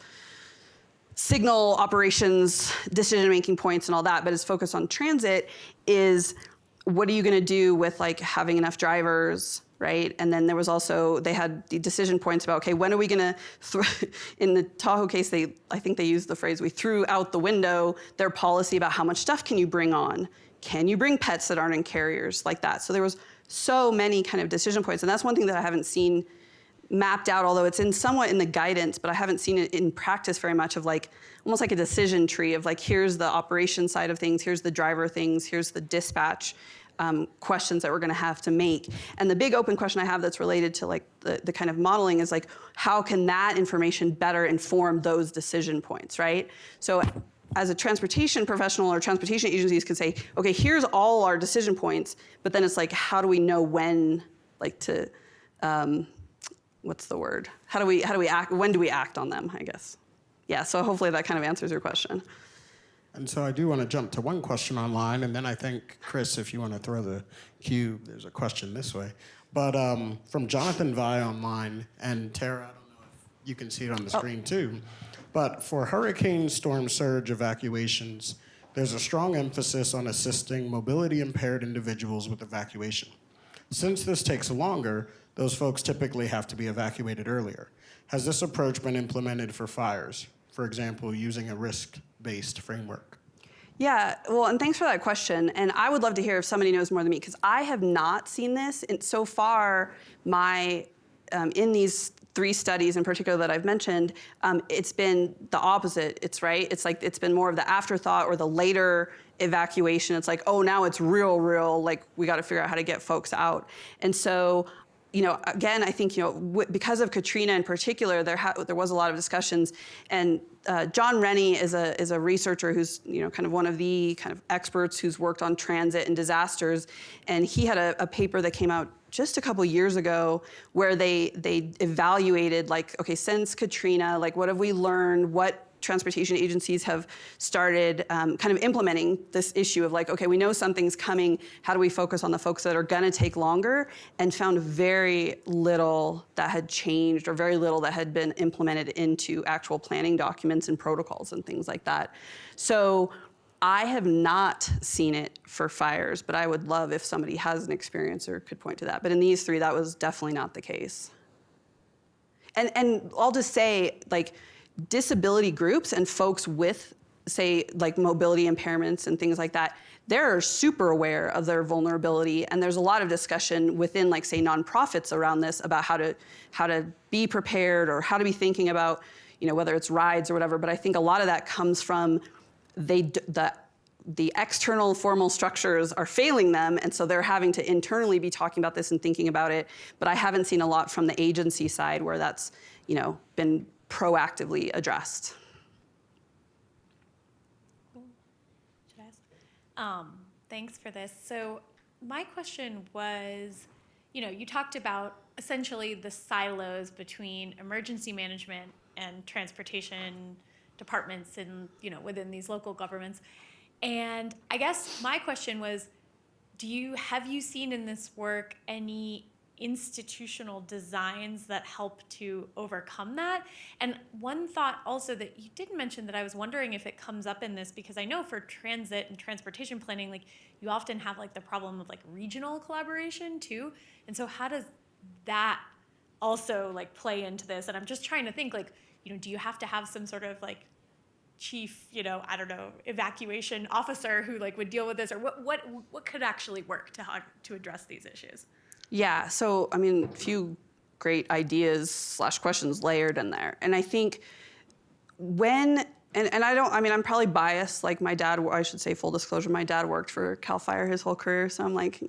signal operations, decision-making points and all that, but it's focused on transit is what are you gonna do with like having enough drivers, right? And then there was also, they had the decision points about, okay, when are we gonna, in the Tahoe case, I think they used the phrase, we threw out the window their policy about how much stuff can you bring on? Can you bring pets that aren't in carriers, like that? So there was so many kind of decision points. And that's one thing that I haven't seen mapped out, although it's somewhat in the guidance, but I haven't seen it in practice very much of like, almost like a decision tree of like, here's the operation side of things, here's the driver things, here's the dispatch questions that we're gonna have to make. And the big open question I have that's related to like the kind of modeling is like, how can that information better inform those decision points, right? So as a transportation professional or transportation agencies could say, okay, here's all our decision points, but then it's like, how do we know when, like to, what's the word? How do we act, when do we act on them, I guess? Yeah, so hopefully that kind of answers your question. And so I do want to jump to one question online, and then I think, Chris, if you want to throw the cue, there's a question this way. But from Jonathan Vi online, and Tara, I don't know if you can see it on the screen too. But for hurricane storm surge evacuations, there's a strong emphasis on assisting mobility impaired individuals with evacuation. Since this takes longer, those folks typically have to be evacuated earlier. Has this approach been implemented for fires, for example, using a risk-based framework? Yeah, well, and thanks for that question. And I would love to hear if somebody knows more than me, because I have not seen this. And so far, in these 3 studies in particular that I've mentioned, it's been the opposite. It's right. It's like it's been more of the afterthought or the later evacuation. It's like, oh, now it's real. Like we got to figure out how to get folks out. And so, again, I think because of Katrina in particular, there was a lot of discussions. And John Rennie is a researcher who's kind of one of the kind of experts who's worked on transit and disasters, and he had a paper that came out just a couple years ago where they evaluated, like, okay, since Katrina, like what have we learned, what transportation agencies have started kind of implementing this issue of like, okay, we know something's coming, how do we focus on the folks that are gonna take longer, and found very little that had changed or very little that had been implemented into actual planning documents and protocols and things like that. So I have not seen it for fires, but I would love if somebody has an experience or could point to that. But in these 3, that was definitely not the case. And I'll just say, like, disability groups and folks with, say, like mobility impairments and things like that, they're super aware of their vulnerability. And there's a lot of discussion within, like, say, nonprofits around this about how to be prepared or how to be thinking about, whether it's rides or whatever. But I think a lot of that comes from the external formal structures are failing them, and so they're having to internally be talking about this and thinking about it. But I haven't seen a lot from the agency side where that's, been proactively addressed. Cool. Should I ask? Thanks for this. So my question was, you talked about essentially the silos between emergency management and transportation departments and within these local governments. And I guess my question was, have you seen in this work any institutional designs that help to overcome that? And one thought also that you didn't mention that I was wondering if it comes up in this, because I know for transit and transportation planning, like you often have like the problem of like regional collaboration too. And so how does that also like play into this? And I'm just trying to think like, do you have to have some sort of like chief, evacuation officer who like would deal with this, or what could actually work to address these issues? Yeah, so I mean, a few great ideas / questions layered in there. And I think I'm probably biased, like my dad, I should say full disclosure, my dad worked for Cal Fire his whole career, so I'm like,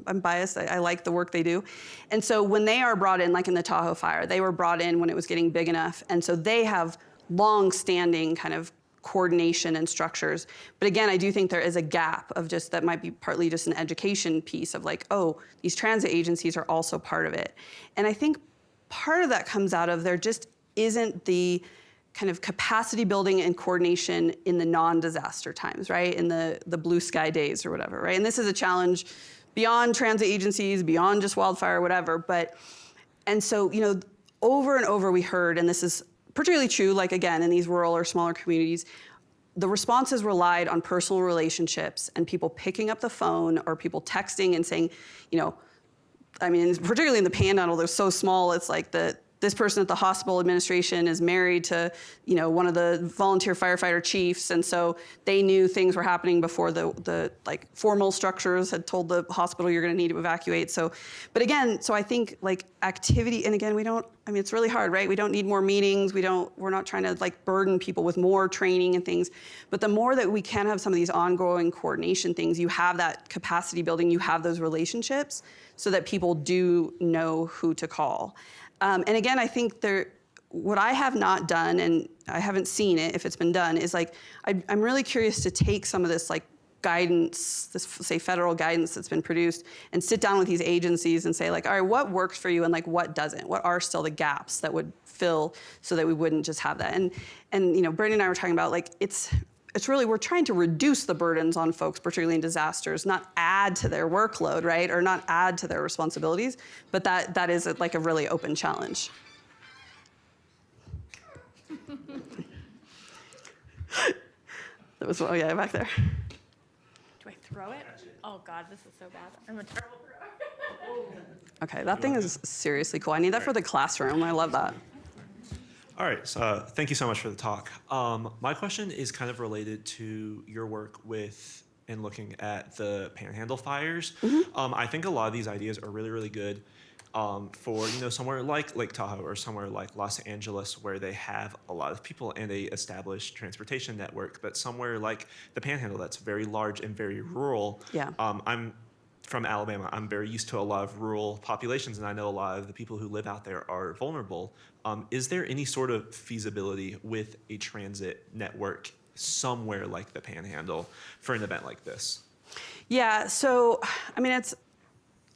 I'm biased, I like the work they do. And so when they are brought in, like in the Tahoe fire, they were brought in when it was getting big enough, and so they have long-standing kind of coordination and structures. But again, I do think there is a gap of just that might be partly just an education piece of like, oh, these transit agencies are also part of it. And I think part of that comes out of there just isn't the kind of capacity building and coordination in the non-disaster times, right? In the blue sky days or whatever, right? And this is a challenge beyond transit agencies, beyond just wildfire, whatever. And so, over and over we heard, and this is particularly true, like again, in these rural or smaller communities, the responses relied on personal relationships and people picking up the phone or people texting and saying, particularly in the Panhandle, they're so small, it's like this person at the hospital administration is married to, one of the volunteer firefighter chiefs, and so they knew things were happening before the like formal structures had told the hospital you're going to need to evacuate. So, but again, so I think like activity, and again, it's really hard, right? We don't need more meetings. We're not trying to like burden people with more training and things. But the more that we can have some of these ongoing coordination things, you have that capacity building, you have those relationships, so that people do know who to call. And again, I think what I have not done, and I haven't seen it if it's been done, is like, I'm really curious to take some of this like guidance, this say federal guidance that's been produced, and sit down with these agencies and say like, all right, what works for you and like what doesn't? What are still the gaps that would fill so that we wouldn't just have that? And Brittany and I were talking about like, it's really, we're trying to reduce the burdens on folks, particularly in disasters, not add to their workload, right? Or not add to their responsibilities, but that is like a really open challenge. That was, oh yeah, back there. Do I throw it? Oh God, this is so bad. I'm a terrible thrower. Okay, that thing is seriously cool. I need that for the classroom. I love that. All right, so thank you so much for the talk. My question is kind of related to your work with and looking at the Panhandle fires. I think a lot of these ideas are really, really good for somewhere like Lake Tahoe or somewhere like Los Angeles, where they have a lot of people and a established transportation network. But somewhere like the Panhandle, that's very large and very rural. Yeah. I'm from Alabama. I'm very used to a lot of rural populations, and I know a lot of the people who live out there are vulnerable. Is there any sort of feasibility with a transit network somewhere like the Panhandle for an event like this? Yeah, so, I mean,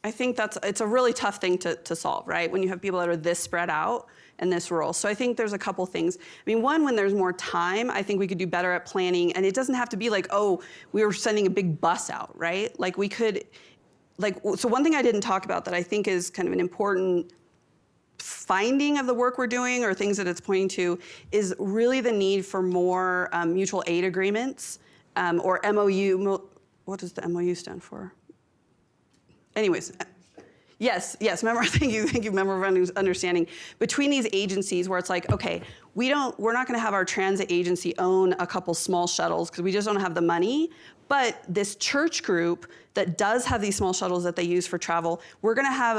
I think it's a really tough thing to solve, right? When you have people that are this spread out and this rural. So I think there's a couple things. I mean, one, when there's more time, I think we could do better at planning, and it doesn't have to be like, oh, we were sending a big bus out, right? Like we could, so one thing I didn't talk about that I think is kind of an important finding of the work we're doing, or things that it's pointing to, is really the need for more mutual aid agreements, or MOU. What does the MOU stand for? Anyways, yes, remember, thank you, member of understanding, between these agencies where it's like, okay, we're not gonna have our transit agency own a couple small shuttles because we just don't have the money, but this church group that does have these small shuttles that they use for travel, we're gonna have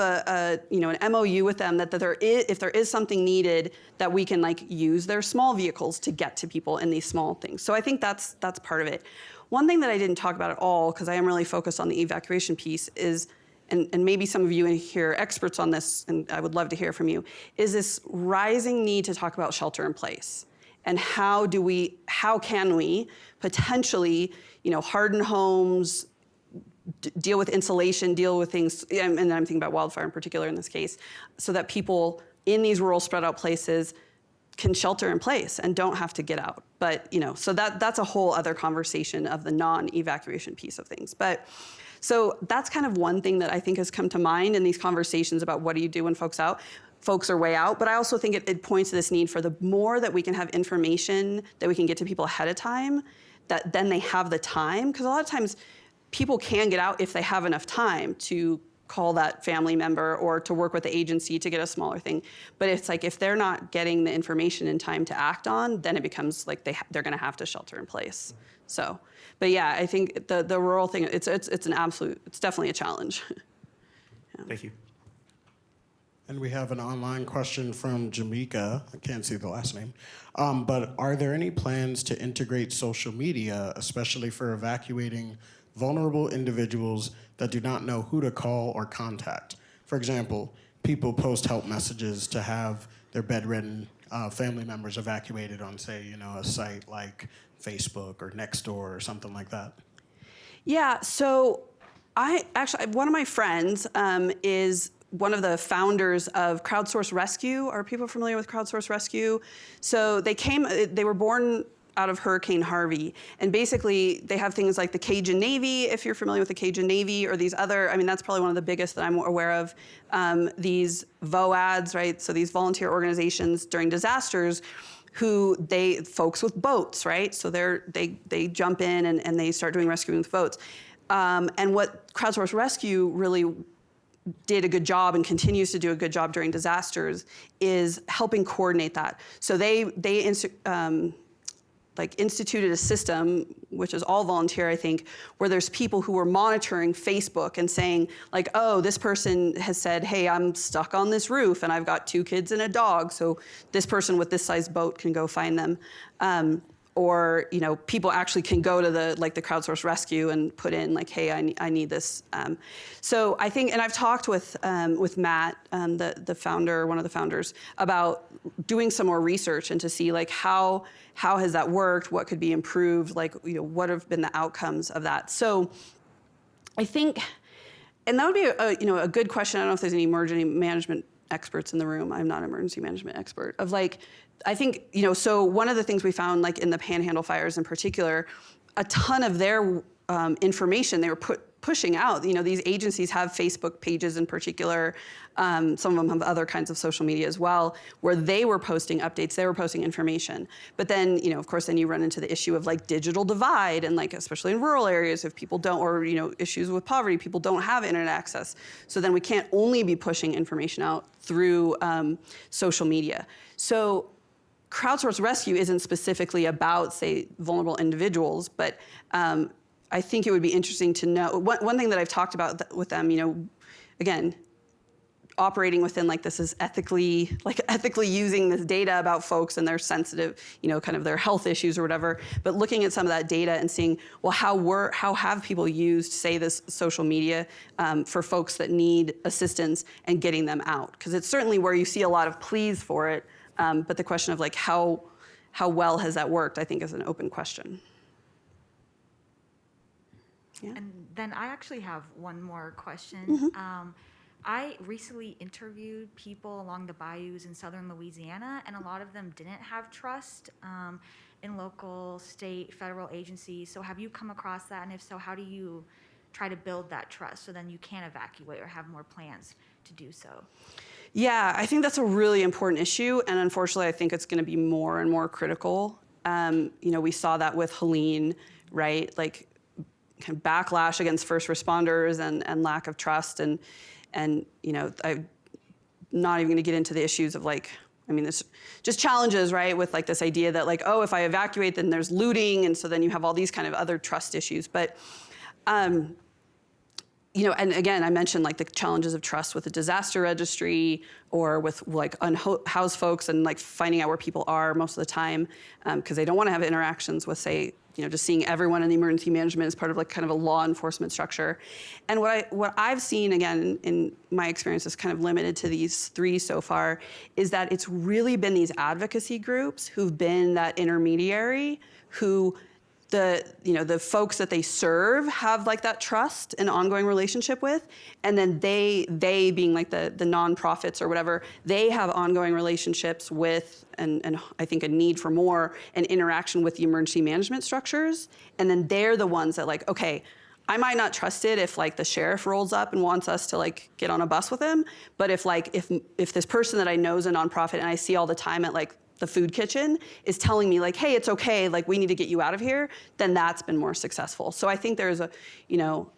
an MOU with them that if there is something needed, that we can like use their small vehicles to get to people in these small things. So I think that's part of it. One thing that I didn't talk about at all, because I am really focused on the evacuation piece, is, and maybe some of you in here are experts on this, and I would love to hear from you, is this rising need to talk about shelter in place. And how can we potentially, harden homes, deal with insulation, deal with things, and I'm thinking about wildfire in particular in this case, so that people in these rural spread out places can shelter in place and don't have to get out. But, so that's a whole other conversation of the non-evacuation piece of things. But, so that's kind of one thing that I think has come to mind in these conversations about what do you do when folks are way out. But I also think it points to this need for the more that we can have information that we can get to people ahead of time, that then they have the time. Because a lot of times people can get out if they have enough time to call that family member or to work with the agency to get a smaller thing. But it's like, if they're not getting the information in time to act on, then it becomes like they're gonna have to shelter in place. So, but yeah, I think the rural thing, it's definitely a challenge. Yeah. Thank you. And we have an online question from Jamaica. I can't see the last name. But are there any plans to integrate social media, especially for evacuating vulnerable individuals that do not know who to call or contact? For example, people post help messages to have their bedridden family members evacuated on, say, a site like Facebook or Nextdoor or something like that. Yeah, so one of my friends is one of the founders of Crowdsource Rescue. Are people familiar with Crowdsource Rescue? So they were born out of Hurricane Harvey. And basically, they have things like the Cajun Navy, if you're familiar with the Cajun Navy, or these other, that's probably one of the biggest that I'm aware of, these VOADs, right? So these volunteer organizations during disasters folks with boats, right? So they jump in and they start doing rescuing with boats. And what Crowdsource Rescue really did a good job and continues to do a good job during disasters is helping coordinate that. So they instituted a system, which is all volunteer, I think, where there's people who are monitoring Facebook and saying, like, oh, this person has said, hey, I'm stuck on this roof and I've got 2 kids and a dog, so this person with this size boat can go find them. Or people actually can go to the Crowdsource Rescue and put in like, hey, I need this. So I think, and I've talked with Matt, the founder, one of the founders, about doing some more research and to see like how has that worked, what could be improved, like what have been the outcomes of that. So I think, and that would be a good question. I don't know if there's any emergency management experts in the room. I'm not an emergency management expert. I think, so one of the things we found, like in the Panhandle fires in particular, a ton of their information, they were pushing out. You know, these agencies have Facebook pages in particular. Some of them have other kinds of social media as well, where they were posting updates, they were posting information. But then, you know, of course, then you run into the issue of like digital divide, and like especially in rural areas, if people don't, or you know, issues with poverty, people don't have internet access. So then we can't only be pushing information out through social media. So crowdsourced rescue isn't specifically about, say, vulnerable individuals, but I think it would be interesting to know. One thing that I've talked about with them, you know, again, operating within like this is ethically using this data about folks and their sensitive, you know, kind of their health issues or whatever, but looking at some of that data and seeing, well, how have people used, say, this social media for folks that need assistance and getting them out? Because it's certainly where you see a lot of pleas for it, but the question of like how well has that worked, I think, is an open question. Yeah. And then I actually have one more question. Mm-hmm. I recently interviewed people along the bayous in southern Louisiana, and a lot of them didn't have trust in local, state, federal agencies. So have you come across that? And if so, how do you try to build that trust so then you can evacuate or have more plans to do so? Yeah, I think that's a really important issue, and unfortunately, I think it's going to be more and more critical. You know, we saw that with Helene, right? Like, kind of backlash against first responders and lack of trust, and you know, I'm not even going to get into the issues of like, I mean, this just challenges, right, with like this idea that like, oh, if I evacuate, then there's looting, and so then you have all these kind of other trust issues, but. You know, and again, I mentioned like the challenges of trust with the disaster registry or with like unhoused folks and like finding out where people are most of the time because they don't want to have interactions with, say, you know, just seeing everyone in the emergency management as part of like kind of a law enforcement structure. And what I've seen, again, in my experience is kind of limited to these three so far, is that it's really been these advocacy groups who've been that intermediary who the folks that they serve have like that trust and ongoing relationship with, and then they being like the nonprofits or whatever, they have ongoing relationships with and I think a need for more an interaction with the emergency management structures, and then they're the ones that like, okay, I might not trust it if like the sheriff rolls up and wants us to like get on a bus with him, but if this person that I know is a nonprofit and I see all the time at like the food kitchen is telling me like, hey, it's okay, like we need to get you out of here, then that's been more successful. So I think there's a, you know,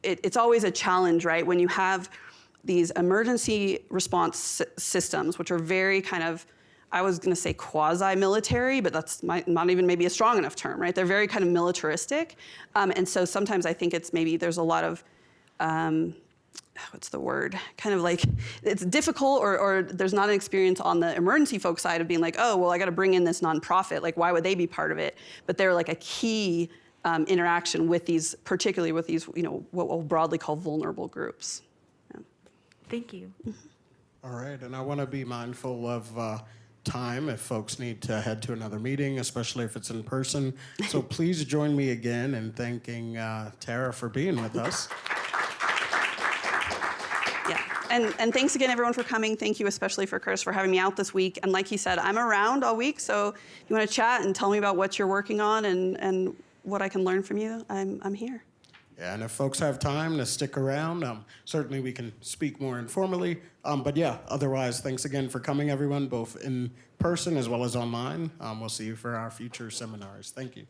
it's always a challenge, right? When you have these emergency response systems, which are very kind of, I was gonna say quasi-military, but that's not even maybe a strong enough term, right? They're very kind of militaristic. And so sometimes I think it's maybe there's a lot of, what's the word? Kind of like, it's difficult or there's not an experience on the emergency folk side of being like, oh, well, I gotta bring in this nonprofit. Like, why would they be part of it? But they're like a key interaction with these, particularly with these, you know, what we'll broadly call vulnerable groups. Yeah. Thank you. All right, and I want to be mindful of time if folks need to head to another meeting, especially if it's in person. So please join me again in thanking Tara for being with us. Yeah, and thanks again, everyone, for coming. Thank you especially for Curtis for having me out this week. And like he said, I'm around all week, so if you want to chat and tell me about what you're working on and what I can learn from you, I'm here. Yeah, and if folks have time to stick around, certainly we can speak more informally. But yeah, otherwise, thanks again for coming, everyone, both in person as well as online. We'll see you for our future seminars. Thank you.